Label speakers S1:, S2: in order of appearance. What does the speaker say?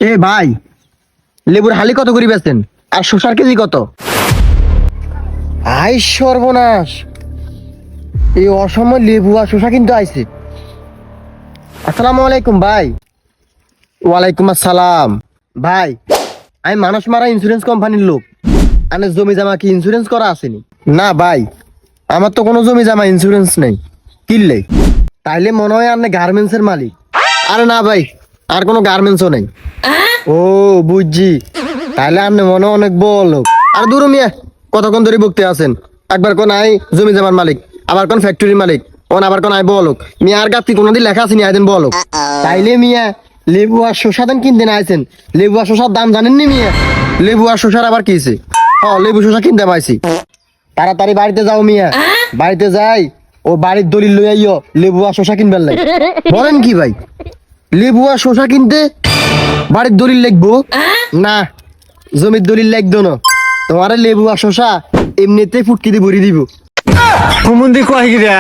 S1: এ ভাই, লেবুর হালি কত করে বেচেন আর শসার কেজি কত? আই সর্বনাশ, এই অসময় লেবু আর শসা কিন্তু আইছে। আসসালামু আলাইকুম ভাই। ওয়ালাইকুম আসসালাম। ভাই, আমি মানুষ মারা ইন্স্যুরেন্স কোম্পানির লোক। আনে জমি জামা কি ইন্স্যুরেন্স করা আসেনি? না ভাই, আমার তো কোনো জমি জামা ইন্স্যুরেন্স নেই। কিনলে তাইলে মনে হয় আপনি গার্মেন্টস এর মালিক। আরে না ভাই, আর কোনো গার্মেন্টসও নেই। ও বুঝছি, তাইলে আপনি মনে হয় অনেক বড় লোক। আর দূর মিয়া, কতক্ষণ ধরে বকতে আছেন? একবার কোন আই জমি জামার মালিক, আবার কোন ফ্যাক্টরির মালিক, আবার কোন আই বড় লোক। মিয়া আর গাপ্তি কোনদিন লেখা আছে নি আইদেন বড় লোক? তাইলে মিয়া লেবু আর শসা দেন কিনতে না আইছেন। লেবু আর শসার দাম জানেন নি মিয়া? লেবু আর শসার আবার কি হইছে? লেবু শসা কিনতে পাইছি। তাড়াতাড়ি বাড়িতে যাও মিয়া, বাড়িতে যাই ও বাড়ির দলিল লই আইও লেবু আর শসা কিনবার লাগে। বলেন কি ভাই, লেবু আর শসা কিনতে বাড়ির দলিল লিখবো? না, জমির দলিল লিখতো না। তোমার লেবু আর শসা এমনিতে ফুটকি দিয়ে ভরি দিব।
S2: হুমুন্দি কয় গিরা